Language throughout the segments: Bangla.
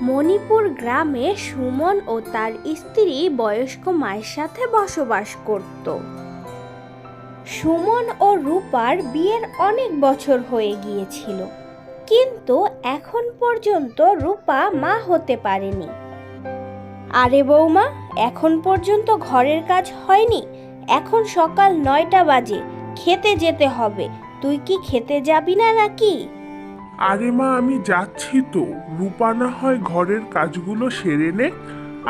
মণিপুর গ্রামে সুমন ও তার স্ত্রী বয়স্ক মায়ের সাথে বসবাস করত। সুমন ও রূপার বিয়ের অনেক বছর হয়ে গিয়েছিল, কিন্তু এখন পর্যন্ত রূপা মা হতে পারেনি। আরে বৌমা, এখন পর্যন্ত ঘরের কাজ হয়নি? এখন সকাল 9টা বাজে, খেতে যেতে হবে। তুই কি খেতে যাবি না নাকি? আরে মা, আমি যাচ্ছি তো। রূপা না হয় ঘরের কাজগুলো সেরে নে।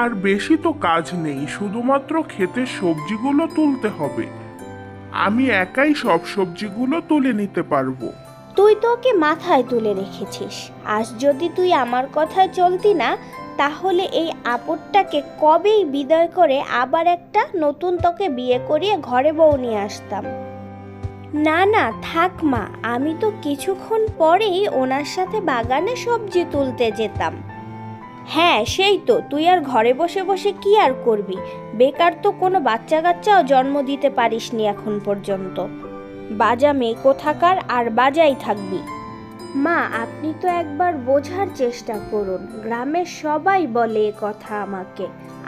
আর বেশি তো কাজ নেই, শুধুমাত্র ক্ষেতের সবজিগুলো তুলতে হবে। আমি একাই সব সবজিগুলো তুলে নিতে পারবো। তুই তো ওকে মাথায় তুলে রেখেছিস। আজ যদি তুই আমার কথায় চলতি না, তাহলে এই আপদটাকে কবেই বিদায় করে আবার একটা নতুন তোকে বিয়ে করিয়ে ঘরে বউ নিয়ে আসতাম। না না, থাক মা, আমি তো কিছুক্ষণ পরেই ওনার সাথে বাগানে সবজি তুলতে যেতাম। হ্যাঁ, সেই তো, তুই আর ঘরে বসে বসে কি আর করবি? বেকার তো কোনো বাচ্চা কাচ্চাও জন্ম দিতে পারিসনি এখন পর্যন্ত। বাজা মেয়ে কোথাকার, আর বাজাই থাকবি। মা, আপনি তো একবার বোঝার চেষ্টা করুন। গ্রামের সবাই বলে এ কথা আমাকে,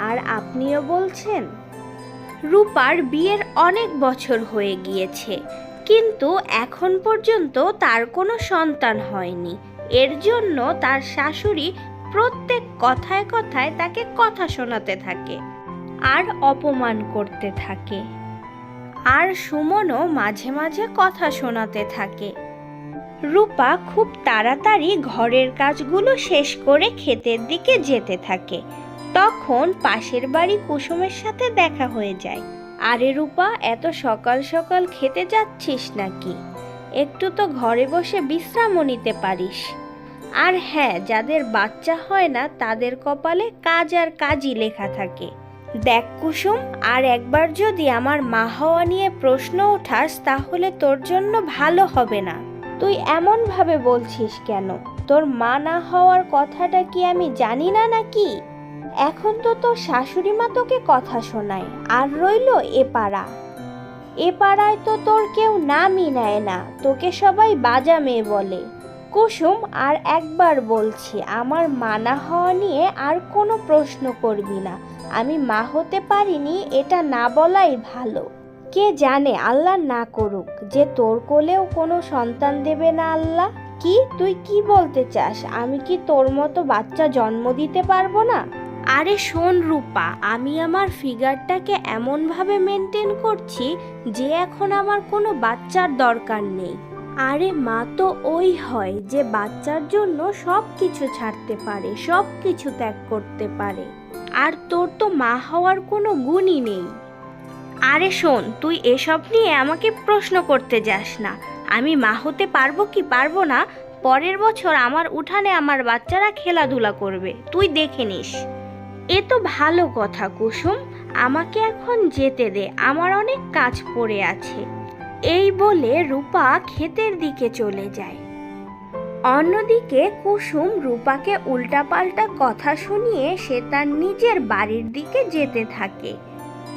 আর আপনিও বলছেন। রূপার বিয়ের অনেক বছর হয়ে গিয়েছে, কিন্তু এখন পর্যন্ত তার কোনো সন্তান হয়নি। এর জন্য তার শাশুড়ি প্রত্যেক কথায় কথায় তাকে কথা শোনাতে থাকে আর অপমান করতে থাকে। আর সুমনও মাঝে মাঝে কথা শোনাতে থাকে। রূপা খুব তাড়াতাড়ি ঘরের কাজগুলো শেষ করে ক্ষেতের দিকে যেতে থাকে। তখন পাশের বাড়ি কুসুমের সাথে দেখা হয়ে যায়। আরে রূপা, এত সকাল সকাল খেতে যাচ্ছিস নাকি? একটু তো ঘরে বসে বিশ্রামও নিতে পারিস। আর হ্যাঁ, যাদের বাচ্চা হয় না তাদের কপালে কাজ আর কাজই লেখা থাকে। দেখ কুসুম, আর একবার যদি আমার মা হওয়া নিয়ে প্রশ্ন ওঠাস তাহলে তোর জন্য ভালো হবে না। তুই এমন ভাবে বলছিস কেন? তোর মা না হওয়ার কথাটা কি আমি জানি না নাকি? এখন তো তোর শাশুড়ি মা তোকে কথা শোনায়, আর রইলো এ পাড়ায় তো তোর কেউ নামই নেয় না, তোকে সবাই বাজা মেয়ে বলে। কুসুম, আর একবার বলছি, আমার মা না হওয়া নিয়ে আর কোনো প্রশ্ন করবি না। আমি মা হতে পারিনি এটা না বলাই ভালো। কে জানে, আল্লাহ না করুক যে তোর কোলেও কোনো সন্তান দেবে না আল্লাহ। কি, তুই কি বলতে চাস? আমি কি তোর মতো বাচ্চা জন্ম দিতে পারবো না? আরে শোন রূপা, আমি আমার ফিগারটাকে এমনভাবে মেনটেন করছি যে এখন আমার কোনো বাচ্চার দরকার নেই। আরে মা তো ওই হয় যে বাচ্চার জন্য সব কিছু ছাড়তে পারে, সব কিছু ত্যাগ করতে পারে। আর তোর তো মা হওয়ার কোনো গুণই নেই। আরে শোন, তুই এসব নিয়ে আমাকে প্রশ্ন করতে যাস না। আমি মা হতে পারবো কি পারবো না, পরের বছর আমার উঠানে আমার বাচ্চারা খেলাধুলা করবে, তুই দেখে নিস। এ তো ভালো কথা কুসুম, আমাকে এখন যেতে দে, আমার অনেক কাজ পড়ে আছে। এই বলে রূপা ক্ষেতের দিকে চলে যায়। অন্যদিকে কুসুম রূপাকে উল্টাপাল্টা কথা শুনিয়ে সে তার নিজের বাড়ির দিকে যেতে থাকে।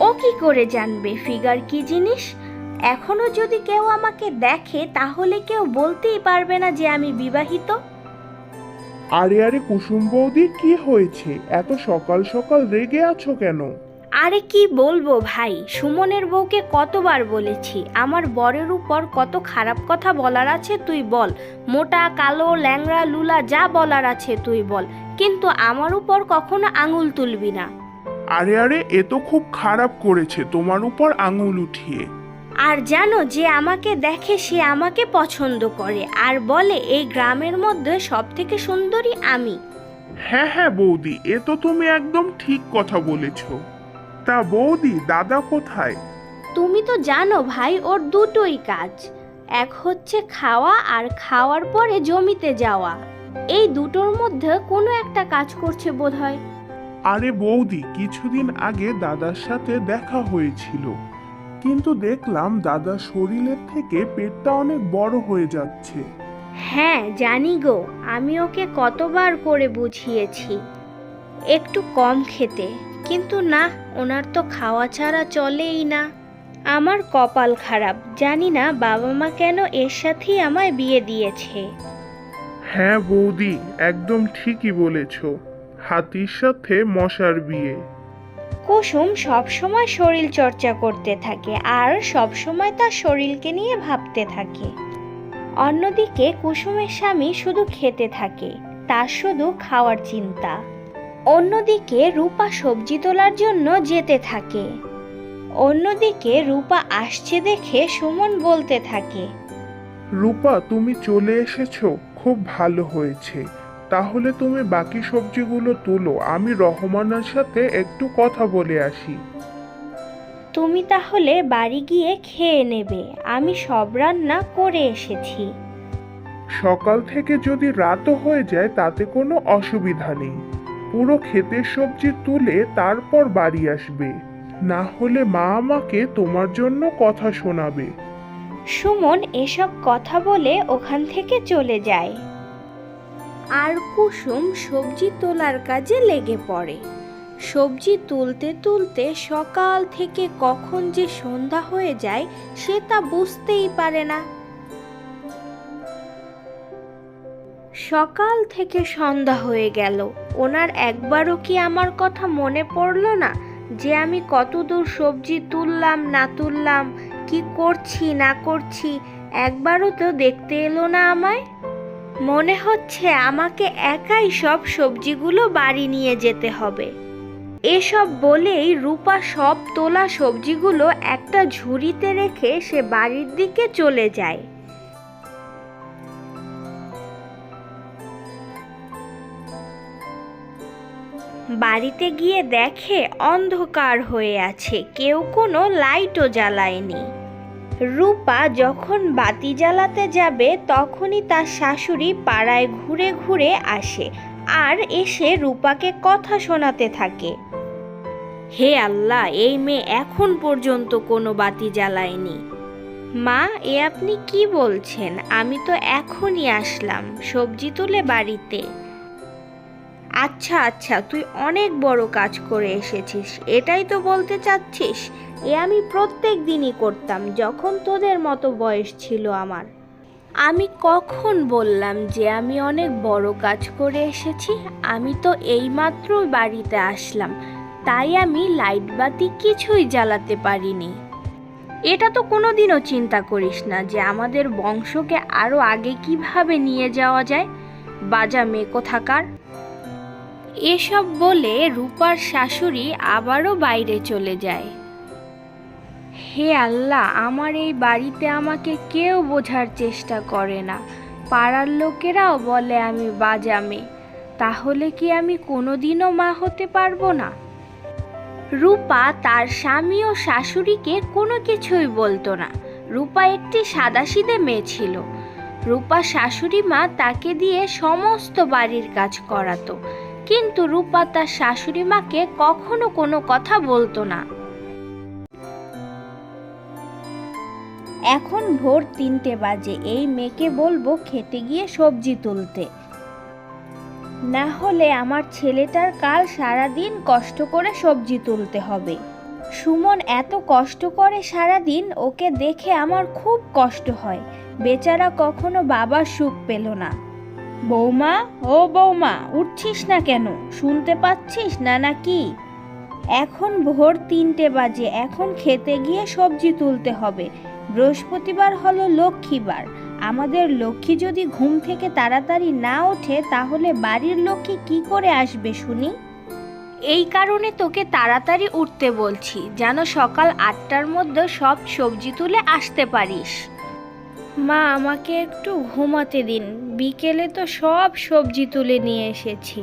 ও কি করে জানবে ফিগার কি জিনিস? এখনো যদি কেউ আমাকে দেখে তাহলে কেউ বলতেই পারবে না যে আমি বিবাহিত। আরে আরে কুসুম বৌদি, কি হয়েছে? এত সকাল সকাল রেগে আছো কেন? আরে কি বলবো ভাই, সুমনের বউকে কতবার বলেছি আমার বরের উপর কত খারাপ কথা বলার আছে তুই বল, মোটা কালো ল্যাংড়া লুলা যা বলার আছে তুই বল, কিন্তু আমার উপর কখনো আঙুল তুলবি না। আরে আরে, এ তো খুব খারাপ করেছে তোমার উপর আঙুল উঠিয়ে। আর জানো, যে আমাকে দেখে সে আমাকে পছন্দ করে আর বলে এই গ্রামের মধ্যে সব থেকে সুন্দরী আমি। হ্যাঁ হ্যাঁ বৌদি, এ তো তুমি একদম ঠিক কথা বলেছো। তা বৌদি, দাদা কোথায়? তুমি তো জানো ভাই, ওর দুটোই কাজ। এক হচ্ছে খাওয়া, আর খাওয়ার পরে জমিতে যাওয়া। এই দুটোর মধ্যে কোনো একটা কাজ করছে বোধহয়। আরে বৌদি, কিছুদিন আগে দাদার সাথে দেখা হয়েছিল, কিন্তু দেখলাম দাদার শরীরের থেকে পেটটা অনেক বড় হয়ে যাচ্ছে। হ্যাঁ জানি গো, আমি ওকে কতবার করে বুঝিয়েছি একটু কম খেতে, কিন্তু না, ওনার তো খাওয়া ছাড়া চলেই না। আমার কপাল খারাপ, জানি না বাবা মা কেন এর সাথেই আমায় বিয়ে দিয়েছে। হ্যাঁ বৌদি, একদম ঠিকই বলেছ। হাতির সাথে মশার বিয়ে। কুসুম সবসময় শরীর চর্চা করতে থাকে আর সবসময় তার শরীরকে নিয়ে ভাবতে থাকে। অন্যদিকে কুসুমের স্বামী শুধু খেতে থাকে, তার শুধু খাওয়ার চিন্তা। অন্যদিকে রূপা সবজি তোলার জন্য যেতে থাকে। অন্যদিকে রূপা আসছে দেখে সুমন বলতে থাকে, রূপা, তুমি চলে এসেছো, খুব ভালো হয়েছে। তাহলে তুমি বাকি সবজিগুলো তুলো, আমি রহমানের সাথে একটু কথা বলে আসি। তুমি তাহলে বাড়ি গিয়ে খেয়ে নেবে, আমি সব রান্না করে এসেছি। সকাল থেকে যদি রাতও হয়ে যায় তাতে কোনো অসুবিধা নেই। পুরো ক্ষেতের সবজি তুলে তারপর বাড়ি আসবে, না হলে মা আমাকে তোমার জন্য কথা শোনাবে। সুমন এসব কথা বলে ওখান থেকে চলে যায়। আর কুসুম সবজি তোলার কাজে লেগে পড়ে। সবজি তুলতে তুলতে সকাল থেকে কখন যে সন্ধ্যা হয়ে যায় সে তা বুঝতেই পারে না। সকাল থেকে সন্ধ্যা হয়ে গেল, ওনার একবারও কি আমার কথা মনে পড়লো না যে আমি কতদূর সবজি তুললাম না তুললাম, কি করছি না করছি, একবারও তো দেখতে এলো না আমায়। মনে হচ্ছে আমাকে একাই সব সবজিগুলো বাড়ি নিয়ে যেতে হবে। এসব বলেই রূপা সব তোলা সবজিগুলো একটা ঝুড়িতে রেখে সে বাড়ির দিকে চলে যায়। বাড়িতে গিয়ে দেখে অন্ধকার হয়ে আছে, কেউ কোনো লাইটও জ্বালায়নি। রূপা যখন বাতি জ্বালাতে যাবে তখনই তার শাশুড়ি পাড়ায় ঘুরে ঘুরে আসে আর এসে রূপাকে কথা শোনাতে থাকে। হে আল্লাহ, এই মেয়ে এখন পর্যন্ত কোনো বাতি জ্বালায়নি। মা, এ আপনি কি বলছেন? আমি তো এখনই আসলাম সবজি তুলে বাড়িতে। আচ্ছা আচ্ছা, তুই অনেক বড় কাজ করে এসেছিস, এটাই তো বলতে চাচ্ছিস? এ আমি প্রত্যেক দিনই করতাম যখন তোদের মতো বয়স ছিল আমার। আমি কখন বললাম যে আমি অনেক বড় কাজ করে এসেছি? আমি তো এইমাত্র বাড়িতে আসলাম, তাই আমি লাইট বাতি কিছুই জ্বালাতে পারিনি। এটা তো কোনোদিনও চিন্তা করিস না যে আমাদের বংশকে আরো আগে কিভাবে নিয়ে যাওয়া যায়? বাজা মেয়ে কোথাকার। এসব বলে রূপার শাশুড়ি আবারও বাইরে চলে যায়। হে আল্লাহ, আমার এই বাড়িতে আমাকে কেউ বোঝার চেষ্টা করে না। পাড়ার লোকেরাও বলে আমি বাজা মেয়ে। তাহলে কি আমি কোনোদিনও মা হতে পারবো না? রূপা তার স্বামী ও শাশুড়িকে কোনো কিছুই বলতো না। রূপা একটি সাদাসিধে মেয়ে ছিল। রূপা শাশুড়ি মা তাকে দিয়ে সমস্ত বাড়ির কাজ করাতো, কিন্তু রূপা তার শাশুড়ি মাকে কখনো কোনো কথা বলতো না। এখন ভোর 3টে বাজে, এই মেয়েকে বলবো খেতে গিয়ে সবজি তুলতে, না হলে আমার ছেলেটার কাল সারাদিন কষ্ট করে সবজি তুলতে হবে। সুমন এত কষ্ট করে সারাদিন, ওকে দেখে আমার খুব কষ্ট হয়। বেচারা কখনো বাবার সুখ পেল না। বৌমা, ও বৌমা, উঠছিস না কেন? শুনতে পাচ্ছিস না নাকি? এখন ভোর 3টে বাজে, এখন খেতে গিয়ে সবজি তুলতে হবে। বৃহস্পতিবার হলো লক্ষ্মীবার। আমাদের লক্ষ্মী যদি ঘুম থেকে তাড়াতাড়ি না ওঠে তাহলে বাড়ির লক্ষ্মী কি করে আসবে শুনি? এই কারণে তোকে তাড়াতাড়ি উঠতে বলছি, যেন সকাল 8টার মধ্যে সব সবজি তুলে আসতে পারিস। মা, আমাকে একটু ঘুমাতে দিন, বিকেলে তো সব সবজি তুলে নিয়ে এসেছি।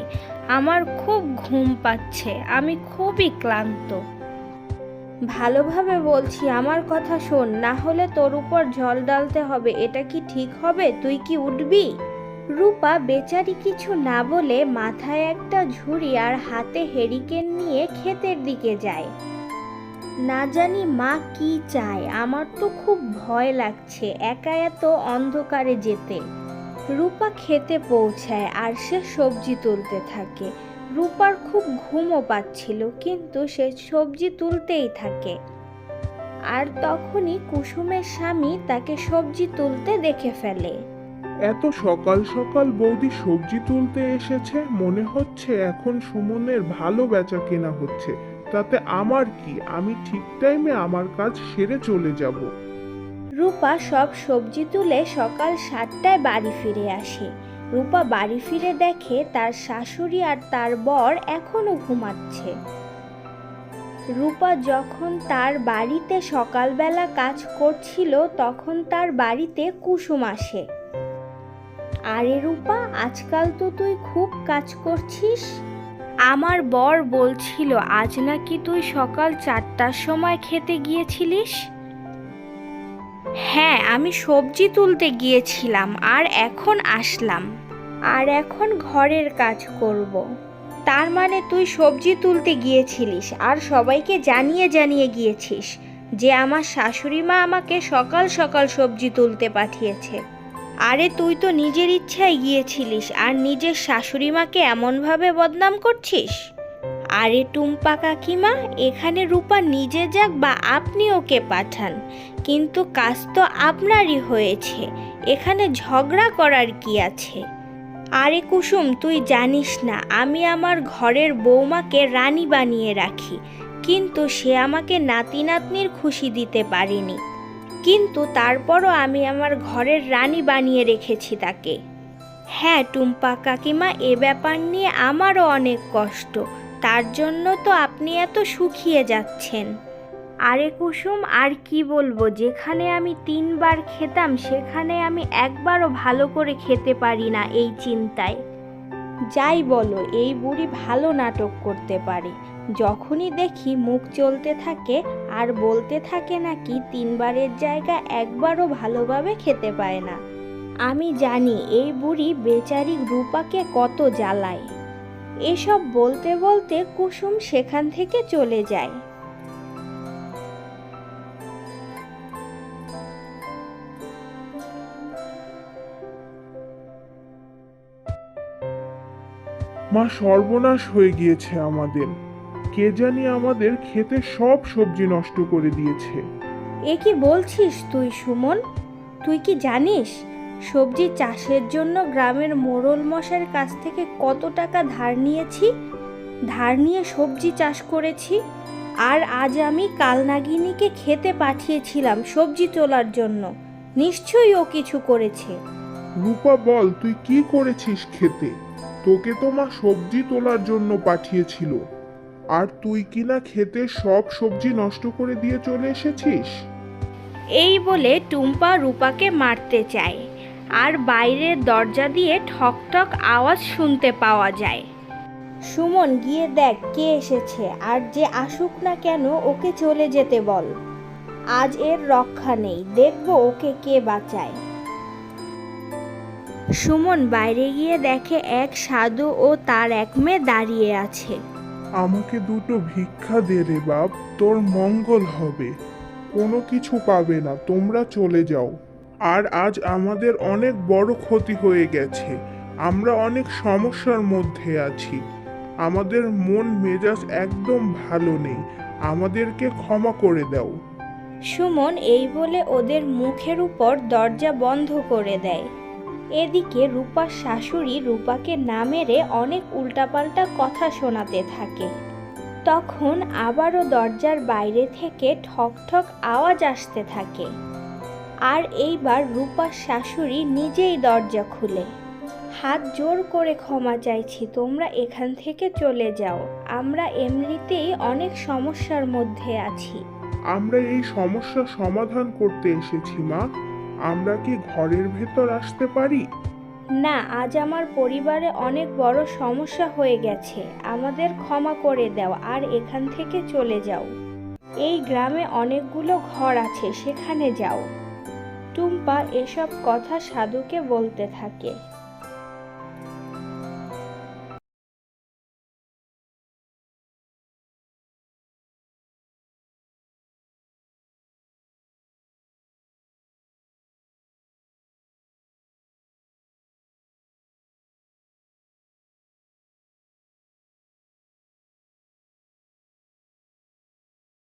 আমার খুব ঘুম পাচ্ছে, আমি খুবই ক্লান্ত। ভালোভাবে বলছি, আমার কথা শোন, না হলে তোর উপর জল ঢালতে হবে। এটা কি ঠিক হবে? তুই কি উঠবি? রূপা বেচারি কিছু না বলে মাথায় একটা ঝুড়ি আর হাতে হেরিকেন নিয়ে ক্ষেতের দিকে যায়। না জানি মা কি চায়, আমার তো খুব ভয় লাগছে একা এত অন্ধকারে যেতে। রূপা খেতে পৌঁছায় আর সে সবজি তুলতে থাকে। রূপার খুব ঘুমও পাচ্ছিল, কিন্তু সে সবজি তুলতেই থাকে। আর তখনই কুসুমের স্বামী তাকে সবজি তুলতে দেখে ফেলে। এত সকাল সকাল বৌদি সবজি তুলতে এসেছে, মনে হচ্ছে এখন সুমনের ভালো বেচা কেনা হচ্ছে। তাতে আমার কি, আমি ঠিক টাইমে আমার কাজ সেরে চলে যাব। রূপা সব সবজি তুলে সকাল 7টায় বাড়ি ফিরে আসে। রূপা বাড়ি ফিরে দেখে তার শাশুড়ি আর তার বর এখনো ঘুমাচ্ছে। রূপা যখন তার বাড়িতে সকালবেলা কাজ করছিল তখন তার বাড়িতে কুসুম আসে। আরে রূপা, আজকাল তো তুই খুব কাজ করছিস। আমার বর বলছিল আজ নাকি তুই সকাল 4টার সময় খেতে গিয়েছিলিস। হ্যাঁ, আমি সবজি তুলতে গিয়েছিলাম আর এখন আসলাম, আর এখন ঘরের কাজ করব। তার মানে তুই সবজি তুলতে গিয়েছিলিস আর সবাইকে জানিয়ে জানিয়ে গিয়েছিস যে আমার শাশুড়ি মা আমাকে সকাল সকাল সবজি তুলতে পাঠিয়েছে। আরে তুই তো নিজের ইচ্ছায় গিয়েছিলিস আর নিজের শাশুড়ি মাকে এমনভাবে বদনাম করছিস। আরে টুম্পা কাকিমা, এখানে রূপা নিজে যাক বা আপনি ওকে পাঠান, কিন্তু কাজ তো আপনারই হয়েছে, এখানে ঝগড়া করার কি আছে। আরে কুসুম, তুই জানিস না আমি আমার ঘরের বৌমাকে রানী বানিয়ে রাখি, কিন্তু সে আমাকে নাতি নাতনির খুশি দিতে পারেনি, কিন্তু তারপরও আমি আমার ঘরের রানী বানিয়ে রেখেছি তাকে। হ্যাঁ টুম্পা কাকিমা, এ ব্যাপার নিয়ে আমারও অনেক কষ্ট, তার জন্য তো আপনি এত শুকিয়ে যাচ্ছেন। আরে কুসুম, আর কি বলবো, যেখানে আমি 3বার খেতাম সেখানে আমি একবারও ভালো করে খেতে পারি না এই চিন্তায়। যাই বলো, এই বুড়ি ভালো নাটক করতে পারে। যখনই দেখি মুখ চলতে থাকে আর বলতে থাকে নাকি 3বারের জায়গা একবারও ভালোভাবে খেতে পায় না। আমি জানি এই বুড়ি বেচারি রূপাকে কত জ্বালায়। এসব বলতে বলতে কুসুম সেখান থেকে চলে যায়। মা, সর্বনাশ হয়ে গিয়েছে আমাদের। কে জানি আমাদের খেতে সব সবজি নষ্ট করে দিয়েছে। এ কি বলছিস তুই সুমন? তুই কি জানিস সবজি চাষের জন্য গ্রামের মোড়ল মশাইয়ের কাছ থেকে কত টাকা ধার নিয়েছি? ধার নিয়ে সবজি চাষ করেছি, আর আজ আমি কালনাগিনীকে খেতে পাঠিয়েছিলাম সবজি তোলার জন্য। নিশ্চয়ই ও কিছু করেছে। রূপা, বল তুই কি করেছিস খেতে? তোকে তো মা সবজি তোলার জন্য পাঠিয়েছিল, আর তুই কিনা খেতে সব সবজি নষ্ট করে দিয়ে চলে এসেছিস। এই বলে টুম্পা রূপাকে মারতে চায়, আর বাইরের দরজা দিয়ে ঠক ঠক আওয়াজ শুনতে পাওয়া যায়। সুমন, গিয়ে দেখ কে এসেছে, আর যে আসুক না কেন ওকে চলে যেতে বল। আজ এর রক্ষা নেই, দেখব ওকে কে বাঁচায়। সুমন বাইরে গিয়ে দেখে এক সাধু ও তার এক মেয়ে দাঁড়িয়ে আছে। আমাকে দুটো ভিক্ষা দে রে বাপ, তোর মঙ্গল হবে। কোনো কিছু পাবে না, তোমরা চলে যাও। আর আজ আমাদের অনেক বড় ক্ষতি হয়ে গেছে, আমরা অনেক সমস্যার মধ্যে আছি, আমাদের মন মেজাজ একদম ভালো নেই, আমাদেরকে ক্ষমা করে দাও। সুমন এই বলে ওদের মুখের উপর দরজা বন্ধ করে দেয়। এদিকে রূপার শাশুড়ি রূপাকে না মেরে অনেক উল্টাপাল্টা কথা শোনাতে থাকে। তখন আবারও দরজার বাইরে থেকে ঠক ঠক আওয়াজ আসতে থাকে, আর এইবার রূপার শাশুড়ি নিজেই দরজা খুলে। হাত জোর করে ক্ষমা চাইছি, তোমরা এখান থেকে চলে যাও, আমরা এমনিতেই অনেক সমস্যার মধ্যে আছি। আমরা এই সমস্যার সমাধান করতে এসেছি মা, আমরা কি ঘরের ভেতর আসতে পারি? না, আজ আমার পরিবারে অনেক বড় সমস্যা হয়ে গেছে, আমাদের ক্ষমা করে দাও আর এখান থেকে চলে যাও। এই গ্রামে অনেকগুলো ঘর আছে, সেখানে যাও। টুম্পা এসব কথা সাধুকে বলতে থাকে।